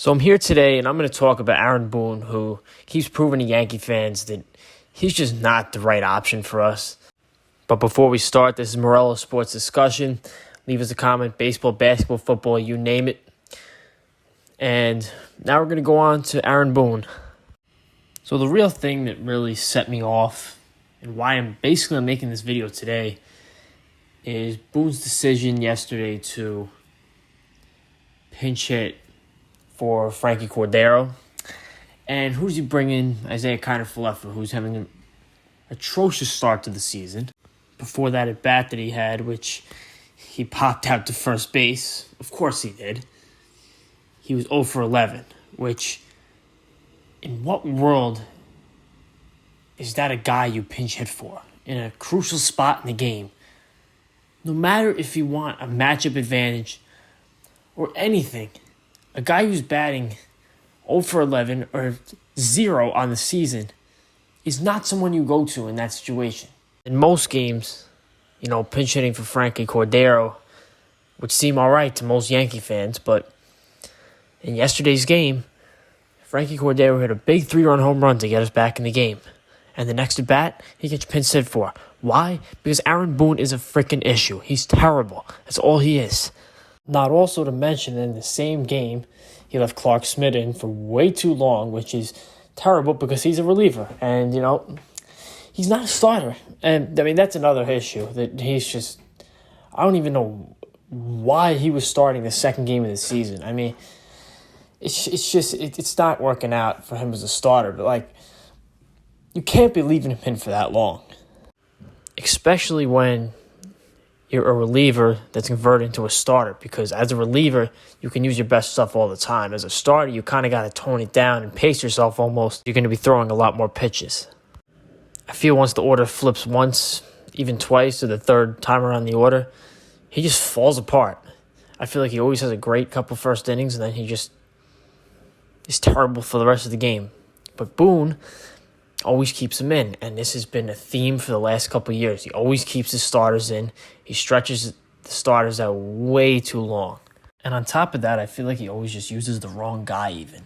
So I'm here today, and I'm going to talk about Aaron Boone, who keeps proving to Yankee fans that he's just not the right option for us. But before we start, this is Morello Sports Discussion. Leave us a comment, baseball, basketball, football, you name it. And now we're going to go on to Aaron Boone. So the real thing that really set me off and why I'm basically making this video today is Boone's decision yesterday to pinch hit for Frankie Cordero. And who's he bringing? Isaiah Kiner-Falefa, who's having an atrocious start to the season. Before that at bat that he had, which he popped out to first base. Of course he did. He was 0 for 11, which, in what world is that a guy you pinch hit for? In a crucial spot in the game. No matter if you want a matchup advantage or anything, a guy who's batting 0 for 11 or 0 on the season is not someone you go to in that situation. In most games, pinch hitting for Frankie Cordero would seem all right to most Yankee fans, but in yesterday's game, Frankie Cordero hit a big 3-run home run to get us back in the game. And the next at bat, he gets pinch hit for. Why? Because Aaron Boone is a freaking issue. He's terrible. That's all he is. Not also to mention, in the same game, he left Clark Schmidt in for way too long, which is terrible because he's a reliever. And, he's not a starter. And, that's another issue. That he's just, I don't even know why he was starting the second game of the season. It's not working out for him as a starter. But, you can't be leaving him in for that long. Especially when you're a reliever that's converted into a starter, because as a reliever, you can use your best stuff all the time. As a starter, you kind of got to tone it down and pace yourself almost. You're going to be throwing a lot more pitches. I feel once the order flips once, even twice, or the third time around the order, he just falls apart. I feel like he always has a great couple first innings, and then he just is terrible for the rest of the game. But Boone always keeps him in, and this has been a theme for the last couple of years. He always keeps his starters in. He stretches the starters out way too long. And on top of that, I feel like he always just uses the wrong guy even.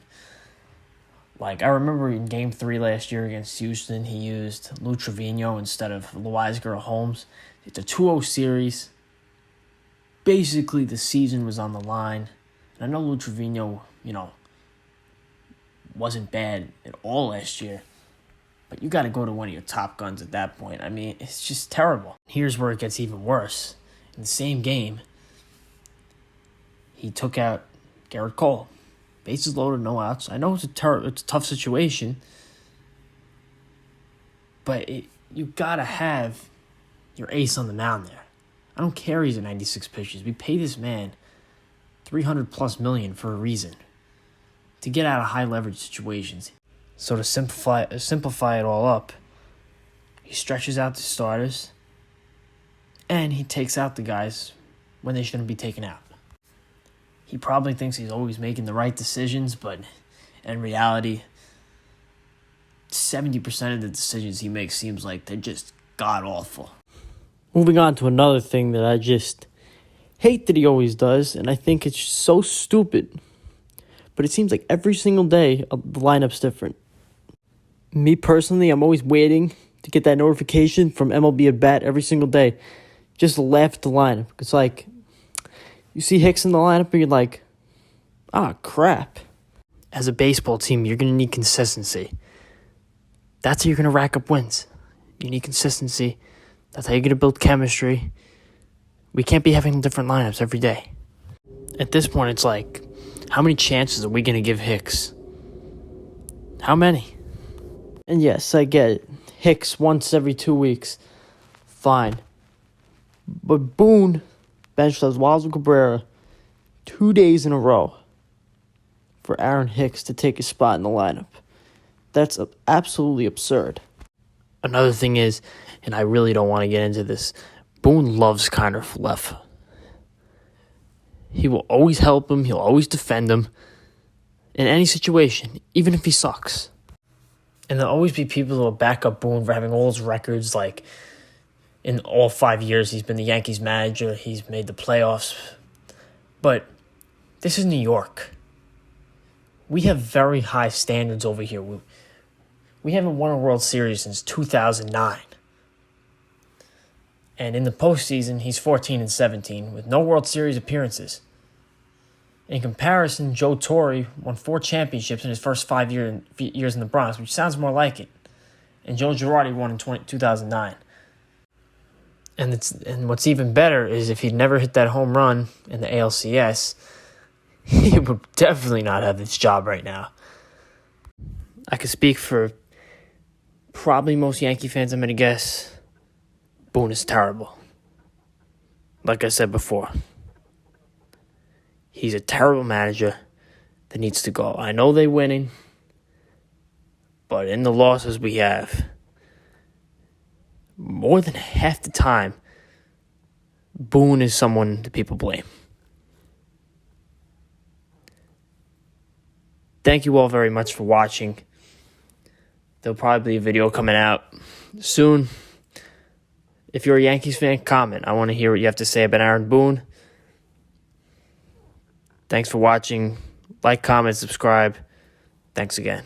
I remember in Game 3 last year against Houston, he used Lou Trevino instead of Loizaga or Holmes. It's a 2-0 series. Basically, the season was on the line. And I know Lou Trevino, wasn't bad at all last year. But you got to go to one of your top guns at that point. It's just terrible. Here's where it gets even worse. In the same game, he took out Garrett Cole. Bases loaded, no outs. I know it's a tough situation, but you got to have your ace on the mound there. I don't care he's at 96 pitches. We pay this man $300+ million for a reason, to get out of high leverage situations. So to simplify it all up, he stretches out the starters, and he takes out the guys when they shouldn't be taken out. He probably thinks he's always making the right decisions, but in reality, 70% of the decisions he makes seems like they're just god-awful. Moving on to another thing that I just hate that he always does, and I think it's so stupid, but it seems like every single day the lineup's different. Me personally, I'm always waiting to get that notification from MLB at bat every single day just to laugh at the lineup. It's like, you see Hicks in the lineup and you're like, crap. As a baseball team, you're going to need consistency. That's how you're going to rack up wins. You need consistency. That's how you're going to build chemistry. We can't be having different lineups every day. At this point, it's like, how many chances are we going to give Hicks? How many? And yes, I get it. Hicks once every 2 weeks. Fine. But Boone benched Oswaldo Cabrera 2 days in a row for Aaron Hicks to take his spot in the lineup. That's absolutely absurd. Another thing is, and I really don't want to get into this, Boone loves Kiner-Falefa. He will always help him. He'll always defend him in any situation, even if he sucks. And there'll always be people who will back up Boone for having all his records. In all 5 years, he's been the Yankees manager. He's made the playoffs. But this is New York. We have very high standards over here. We haven't won a World Series since 2009. And in the postseason, he's 14-17 with no World Series appearances. In comparison, Joe Torre won 4 championships in his first 5 years in the Bronx, which sounds more like it. And Joe Girardi won in 2009. And what's even better is if he'd never hit that home run in the ALCS, he would definitely not have this job right now. I could speak for probably most Yankee fans, I'm going to guess. Boone is terrible. Like I said before. He's a terrible manager that needs to go. I know they're winning, but in the losses we have, more than half the time, Boone is someone that people blame. Thank you all very much for watching. There'll probably be a video coming out soon. If you're a Yankees fan, comment. I want to hear what you have to say about Aaron Boone. Thanks for watching. Like, comment, subscribe. Thanks again.